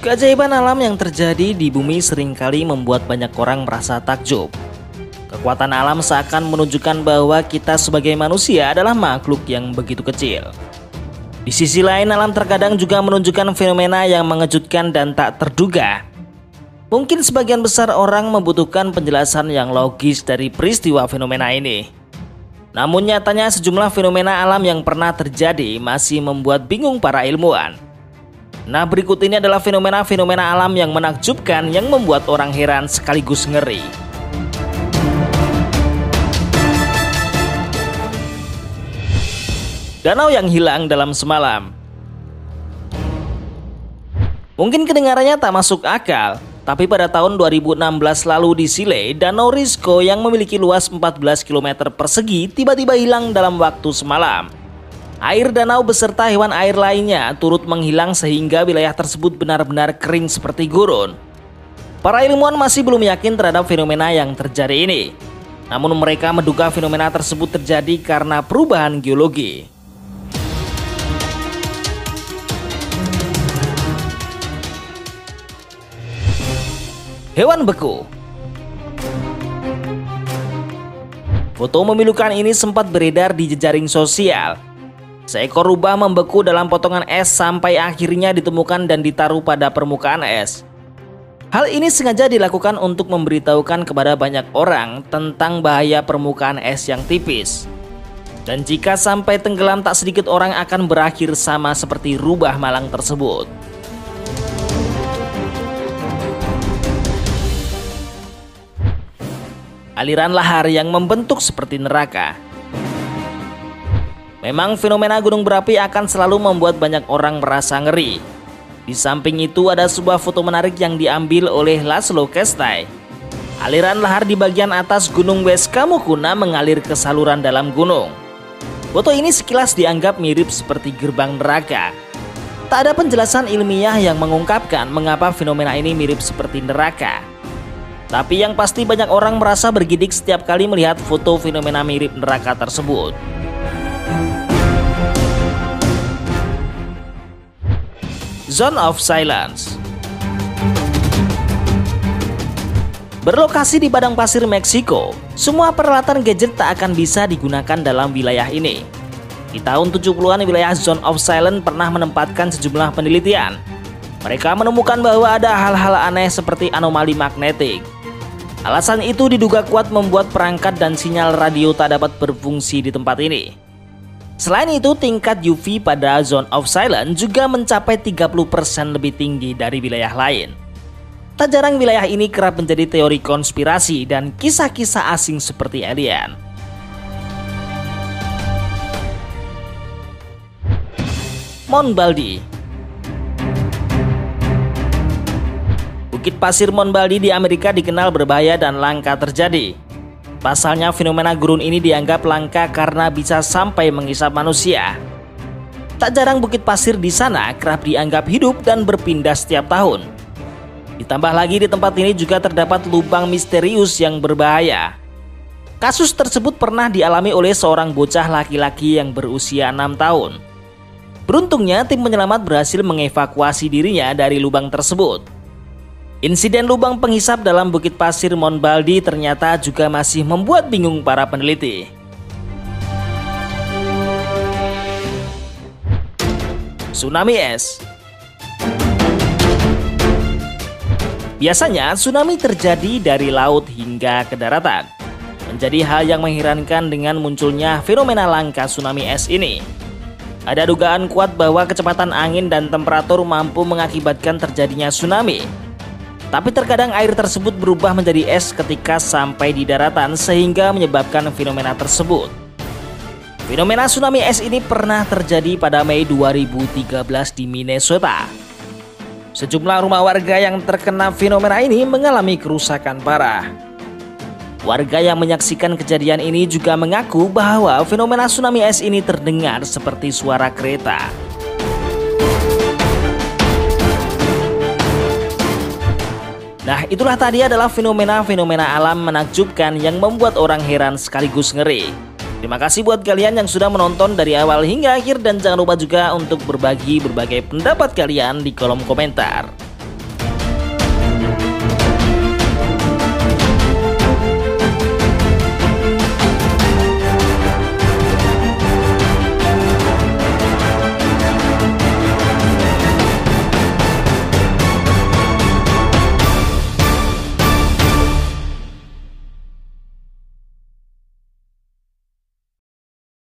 Keajaiban alam yang terjadi di bumi seringkali membuat banyak orang merasa takjub. Kekuatan alam seakan menunjukkan bahwa kita sebagai manusia adalah makhluk yang begitu kecil. Di sisi lain, alam terkadang juga menunjukkan fenomena yang mengejutkan dan tak terduga. Mungkin sebagian besar orang membutuhkan penjelasan yang logis dari peristiwa fenomena ini. Namun nyatanya sejumlah fenomena alam yang pernah terjadi masih membuat bingung para ilmuwan. Nah, berikut ini adalah fenomena-fenomena alam yang menakjubkan yang membuat orang heran sekaligus ngeri. Danau yang hilang dalam semalam. Mungkin kedengarannya tak masuk akal, tapi pada tahun 2016 lalu di Chile, Danau Risco yang memiliki luas 14 km persegi tiba-tiba hilang dalam waktu semalam. Air danau beserta hewan air lainnya turut menghilang sehingga wilayah tersebut benar-benar kering seperti gurun. Para ilmuwan masih belum yakin terhadap fenomena yang terjadi ini. Namun mereka menduga fenomena tersebut terjadi karena perubahan geologi. Hewan beku. Foto memilukan ini sempat beredar di jejaring sosial. Seekor rubah membeku dalam potongan es sampai akhirnya ditemukan dan ditaruh pada permukaan es. Hal ini sengaja dilakukan untuk memberitahukan kepada banyak orang tentang bahaya permukaan es yang tipis. Dan jika sampai tenggelam, tak sedikit orang akan berakhir sama seperti rubah malang tersebut. Aliran lahar yang membentuk seperti neraka. Memang fenomena gunung berapi akan selalu membuat banyak orang merasa ngeri. Di samping itu ada sebuah foto menarik yang diambil oleh Laszlo Kestai. Aliran lahar di bagian atas gunung Weskamukuna mengalir ke saluran dalam gunung. Foto ini sekilas dianggap mirip seperti gerbang neraka. Tak ada penjelasan ilmiah yang mengungkapkan mengapa fenomena ini mirip seperti neraka. Tapi yang pasti banyak orang merasa bergidik setiap kali melihat foto fenomena mirip neraka tersebut. Zone of Silence. Berlokasi di padang pasir Meksiko, semua peralatan gadget tak akan bisa digunakan dalam wilayah ini. Di tahun 70-an, wilayah Zone of Silence pernah menempatkan sejumlah penelitian. Mereka menemukan bahwa ada hal-hal aneh seperti anomali magnetik. Alasan itu diduga kuat membuat perangkat dan sinyal radio tak dapat berfungsi di tempat ini. Selain itu, tingkat UV pada Zone of Silence juga mencapai 30% lebih tinggi dari wilayah lain. Tak jarang wilayah ini kerap menjadi teori konspirasi dan kisah-kisah asing seperti alien. Mount Baldy. Bukit pasir Mount Baldy di Amerika dikenal berbahaya dan langka terjadi. Pasalnya fenomena gurun ini dianggap langka karena bisa sampai menghisap manusia. Tak jarang bukit pasir di sana kerap dianggap hidup dan berpindah setiap tahun. Ditambah lagi di tempat ini juga terdapat lubang misterius yang berbahaya. Kasus tersebut pernah dialami oleh seorang bocah laki-laki yang berusia 6 tahun. Beruntungnya tim penyelamat berhasil mengevakuasi dirinya dari lubang tersebut. Insiden lubang penghisap dalam bukit pasir Mount Baldy ternyata juga masih membuat bingung para peneliti. Tsunami es. Biasanya tsunami terjadi dari laut hingga ke daratan. Menjadi hal yang mengherankan dengan munculnya fenomena langka tsunami es ini. Ada dugaan kuat bahwa kecepatan angin dan temperatur mampu mengakibatkan terjadinya tsunami. Tapi terkadang air tersebut berubah menjadi es ketika sampai di daratan sehingga menyebabkan fenomena tersebut. Fenomena tsunami es ini pernah terjadi pada Mei 2013 di Minnesota. Sejumlah rumah warga yang terkena fenomena ini mengalami kerusakan parah. Warga yang menyaksikan kejadian ini juga mengaku bahwa fenomena tsunami es ini terdengar seperti suara kereta. Nah, itulah tadi adalah fenomena-fenomena alam menakjubkan yang membuat orang heran sekaligus ngeri. Terima kasih buat kalian yang sudah menonton dari awal hingga akhir dan jangan lupa juga untuk berbagi berbagai pendapat kalian di kolom komentar.